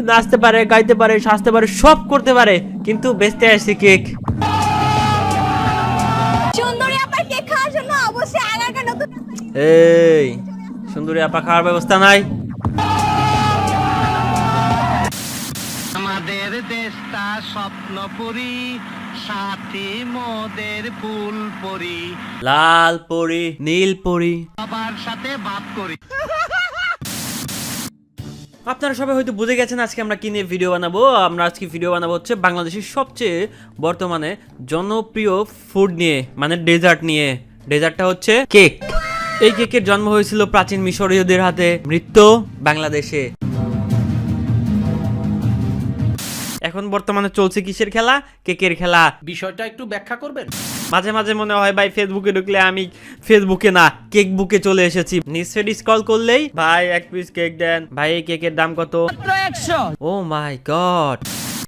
নাচতে পারে, গাইতে পারে, সাজতে পারে, সব করতে পারে, কিন্তু বেচতে আসছে কেক। এই সুন্দরী আপা খাওয়ার ব্যবস্থা নাই? আমাদের দেশটা স্বপ্নপুরী, সাথী মোদের ফুলপুরি, লাল পরি, নীল পরি, সবার সাথে বাত করি। আপনারা সবাই হয়তো বুঝে গেছেন আজকে আমরা কি নিয়ে ভিডিও বানাবো। আমরা আজকে ভিডিও বানাবো হচ্ছে বাংলাদেশের সবচেয়ে বর্তমানে জনপ্রিয় ফুড নিয়ে, মানে ডেজার্ট নিয়ে। ডেজার্টটা হচ্ছে কেক। এই কেকের জন্ম হয়েছিল প্রাচীন মিশরীয়দের হাতে, মৃত্যু বাংলাদেশে। এখন বর্তমানে চলছে কিসের খেলা? কেকের খেলা। বিষয়টা একটু ব্যাখ্যা করবেন? মাঝে মাঝে মনে হয় ভাই ফেসবুকে ঢুকলে আমি ফেসবুকে না কেক বুকে চলে এসেছি। নিচে স্ক্রল করলেই ভাই এক পিস কেক দেন, ভাই এই কেকের দাম কত? ও মাই গড।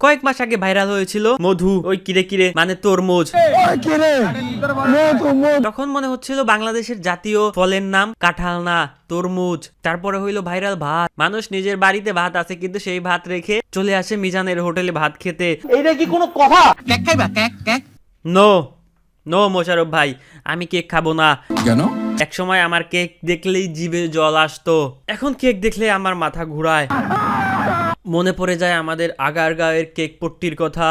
কয়েক মাস আগে ভাইরাল হয়েছিল মধু, ওই কিরে কিরে মানে তরমুজ। তখন মনে হচ্ছিল বাংলাদেশের জাতীয় ফলের নাম কাঁঠাল না তরমুজ। তারপরে হইলো ভাইরাল ভাত। মানুষ নিজের বাড়িতে ভাত আছে কিন্তু সেই ভাত রেখে চলে আসে মিজানের হোটেলে ভাত খেতে। এইটা কি কোনো কথা? কেক খাইবা? Cake cake? No no Mosharraf ভাই, আমি কেক খাবো না। কেন? এক সময় আমার কেক দেখলেই জিভে জল আসতো, এখন কেক দেখলে আমার মাথা ঘুরায়। মনে পড়ে যায় আমাদের আগারগাঁওয়ের কেক পট্টির কথা।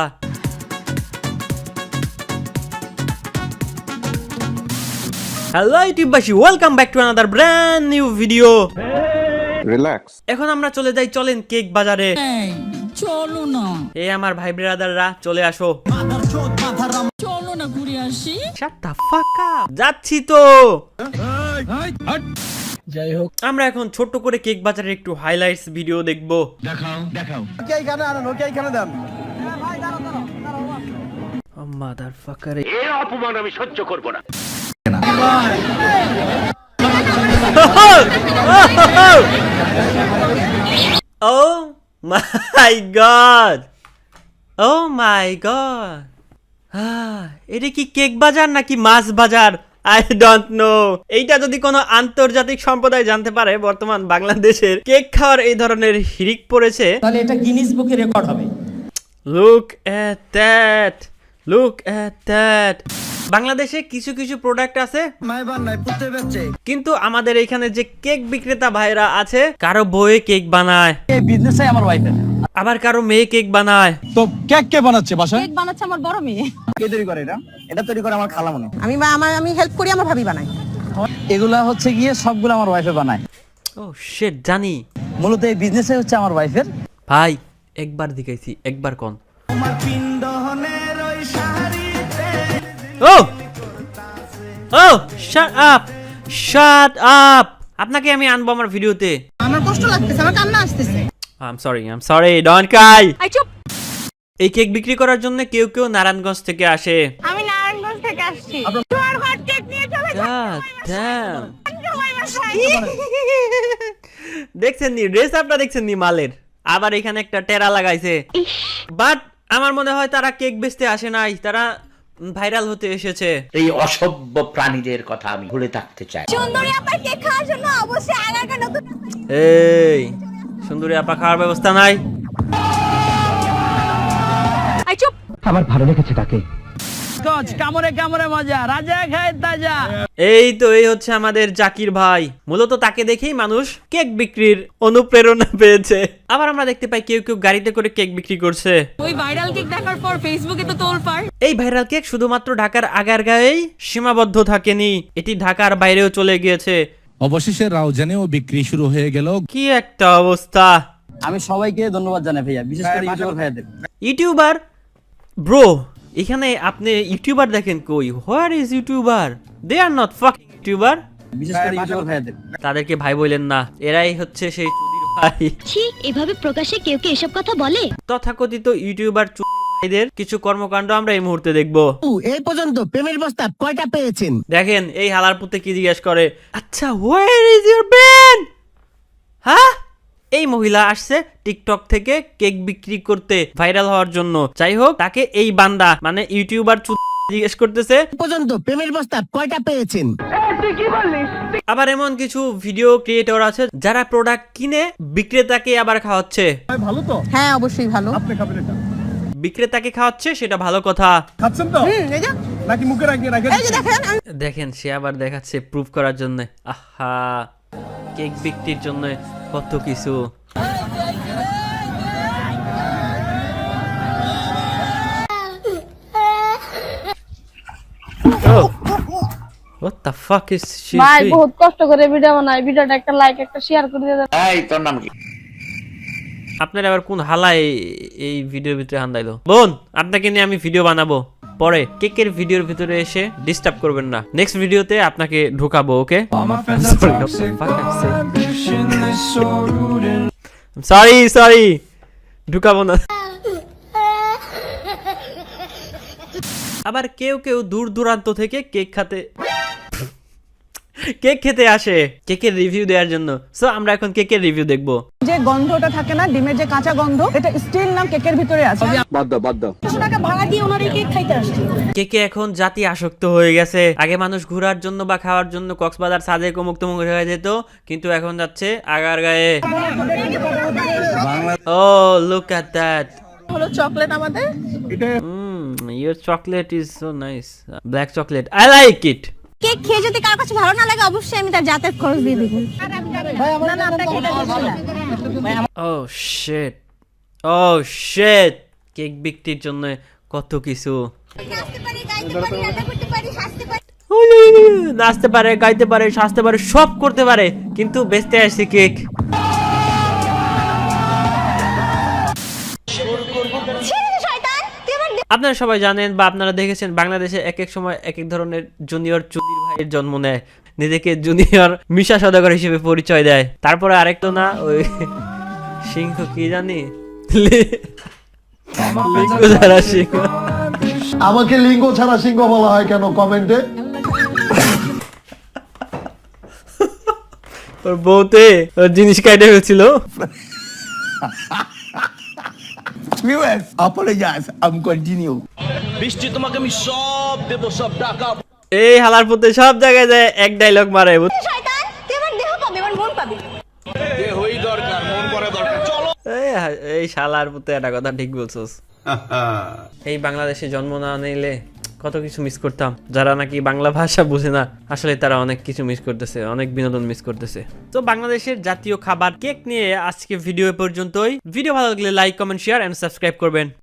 হ্যালো ইউটিউববাসী, welcome back to another brand new video. Relax. এখন আমরা চলে যাই, চলেন কেক বাজারে। চলো না, এই আমার ভাই ব্রাদাররা চলে আসো, চলো না ঘুরে আসি। শাট দ্য ফাক আপ। যাচ্ছি তো। যাই হোক, আমরা এখন ছোট্ট করে কেক বাজারের একটু হাইলাইটস ভিডিও দেখবো। দেখাও দেখাও। মাদারফাকার, এই অপমান আমি সহ্য করব না। Oh my god! Oh my god! এটা কি কেক বাজার নাকি মাছ বাজার? I don't know. এইটা যদি কোনো আন্তর্জাতিক সম্প্রদায় জানতে পারে বর্তমান বাংলাদেশের কেক খাওয়ার এই ধরনের হিড়িক পড়েছে, তাহলে এটা গিনিস বুকে রেকর্ড হবে। Look at that! Look at that! বাংলাদেশে কিছু কিছু প্রোডাক্ট আছে কিন্তু আমাদের এখানে যে কেক বিক্রেতা ভাইরা আছে, কারো বউয়ে কেক বানায়, এই বিজনেসই আমার ওয়াইফের। আবার কারো মেয়ে কেক বানায়। তো কেক কে বানাচ্ছে বাসায়? কেক বানাচ্ছে আমার বড় মেয়ে। কে তৈরি করে এটা? এটা তৈরি করে আমার খালামণি। আমি হেল্প করি, আমার ভাবি বানাই। এগুলা হচ্ছে গিয়ে সবগুলো আমার ওয়াইফে বানায়। ও শিট, জানি। মূলত এই বিজনেসই হচ্ছে আমার ওয়াইফের। ভাই একবার দেখাইছি, একবার কোন। ও ও শাট আপ, শাট আপ। আপনাকে আমি আনবো আমার ভিডিওতে। আমার কষ্ট লাগতেছে, আমার কান্না আসতেছে। I am sorry, don't Cry. I চুপ। এই কেক বিক্রি করার জন্য কেউ কেউ নারায়ণগঞ্জ থেকে আসে। আমি নারায়ণগঞ্জ থেকে আসছি। তোমার ঘর কেক নিয়ে চলে God damn! দেখছেন নি ড্রেস আপটা, দেখছেন নি মালের, আবার এখানে একটা টেরা লাগাইছে। বাট আমার মনে হয় তারা কেক বেচতে আসে নাই, তারা ভাইরাল হতে এসেছে। এই অসভ্য প্রাণীদের কথা আমি ভুলে থাকতে চাই। সুন্দরী আপার কেক খাওয়ার জন্য অবশ্যই আগারগাঁও নতুন। এই সুন্দরী আপা খাওয়ার ব্যবস্থা নাই? আই চুপ। আমার ভালো লেগেছে তাকে। কামড়ে কামড়ে মজা, রাজা খায় তাজা। এই তো, এই হচ্ছে আমাদের জাকির ভাই। মূলত তাকে দেখেই মানুষ কেক বিক্রির অনুপ্রেরণা পেয়েছে। আবার আমরা দেখতে পাই কেউ কেউ গাড়িতে করে কেক বিক্রি করছে। ওই ভাইরাল কেক দেখার পর ফেসবুকে তো তোলপাড়। এই ভাইরাল কেক শুধুমাত্র ঢাকার আগারগাঁওয়েই সীমাবদ্ধ থাকেনি, এটি ঢাকার বাইরেও চলে গিয়েছে। অবশেষে রাউজানেও বিক্রি শুরু হয়ে গেল। কি একটা অবস্থা! আমি সবাইকে ধন্যবাদ জানাই ভাইয়া, বিশেষ করে ইউটিউবার ভাইয়াদের। ইউটিউবার ব্রো, এখানে আপনি ইউটিউবার দেখেন কই? Where is YouTuber? They are not fucking YouTuber. বিশেষ করে ইউটিউবার ভাইয়াদের। তাদেরকে ভাই বলেন না, এরাই হচ্ছে সেই চুদির ভাই। ছি, এভাবে প্রকাশ্যে কেউ কি এসব কথা বলে? তথাকথিত ইউটিউবার ভাইদের কিছু কর্মকাণ্ড আমরা এই মুহূর্তে দেখব। এই পর্যন্ত প্রেমের প্রস্তাব কয়টা পেয়েছেন? দেখেন এই হালার পুতে কি জিজ্ঞেস করে, আচ্ছা হোয়ার ইজ ইউর ব্রেন? হ্যাঁ, এই মহিলা আসছে টিকটক থেকে কেক বিক্রি করতে ভাইরাল হওয়ার জন্য। যাই হোক, তাকে এই বান্দা মানে ইউটিউবার জিজ্ঞেস করতেছে। এ পর্যন্ত প্রেমের প্রস্তাব কয়টা পেয়েছেন? আবার এমন কিছু ভিডিও ক্রিয়েটর আছে যারা প্রোডাক্ট কিনে বিক্রেতাকে আবার খাওয়াচ্ছে। হ্যাঁ অবশ্যই ভালো। বিক্রেতাকে খাওয়াচ্ছে, সেটা ভালো কথা। দেখেন সে আবার দেখাচ্ছে প্রুফ করার জন্য। আহা, কেক বিক্রির জন্য কত কিছু। What the fuck is she ভাই doing? বহুত কষ্ট করে ভিডিও বানাই, ভিডিওটা একটা লাইক একটা শেয়ার করে দিয়ে দেন। এই তোর নাম কি? আপনার আবার কোন হালায় এই ভিডিওর ভিতরে হান্দাইলো? বোন, আপনাকে নিয়ে আমি ভিডিও বানাবো পরে। কেকের ভিডিওর ভিতরে এসে ডিস্টার্ব করবেন না। নেক্সট ভিডিওতে আপনাকে ঢোকাবো, ওকে? সরি ঢুকাবো না। আবার কেউ কেউ দূর দূরান্ত থেকে কেক খেতে আসে কেকের রিভিউ দেওয়ার জন্য। সো আমরা এখন কেকের রিভিউ দেখবো। যে গন্ধটা থাকে না, ডিমের যে কাঁচা গন্ধ, এটা স্টিল নাম কেকের ভিতরে আছে। টাকা ভাড়া দিয়ে ওনার এই কেক খাইতে আসছে। কেকে এখন জাতি আসক্ত হয়ে গেছে। আগে মানুষ ঘোরার জন্য বা খাওয়ার জন্য কক্সবাজার সাজে কমুক তমুক হয়ে যেত, কিন্তু এখন যাচ্ছে আগার গায়ে। ও লুক এট দ্যাট। হলো চকলেট আমাদের। Your chocolate is so nice. Black chocolate. I like it. Cake খেয়ে যদি কার কাছে ভালো না লাগে অবশ্যই আমি তার যাতায়াত খরচ দিয়ে দিব। না না আপনাকে এটা দিচ্ছি না। Oh shit. Oh shit. Cake বিক্রির জন্য কত কিছু। নাচতে পারে, গাইতে পারে, সাজতে পারে, সব করতে পারে, কিন্তু বেচতে আসছে কেক। আপনারা সবাই জানেন বা আপনারা দেখেছেন বাংলাদেশে এক এক সময় এক এক ধরনের জুনিয়র চুদির ভাইয়ের জন্ম নেয়, নিজেকে জুনিয়র মিশা সওদাগর হিসেবে পরিচয় দেয়। তারপরে আরেকটা না, ওই সিংহ কি জানি, লিঙ্গ ছাড়া সিংহ। আমাকে লিঙ্গ ছাড়া সিংহ বলা হয় কেন কমেন্টে? ওর বউতে ওর জিনিস কাটে হয়েছিল। বৃষ্টি তোমাকে আমি সব দেব, সব টাকা। এই হালার পথে সব জায়গায় যায় এক ডায়লগ মারে। শয়তান তুই আমার দেহ পাবি, আমার মন পাবি। দেহই দরকার, মন পরে দরকার। চলো। এই শালার পথে একটা কথা ঠিক বলছস। এই বাংলাদেশে জন্ম না নিলে কত কিছু মিস করতাম। যারা নাকি বাংলা ভাষা বুঝে না, আসলে তারা অনেক কিছু মিস করতেছে, অনেক বিনোদন মিস করতেছে। তো বাংলাদেশের জাতীয় খাবার কেক নিয়ে আজকে ভিডিও পর্যন্তই। ভিডিও ভালো লাগলে like, comment, share and subscribe করবেন।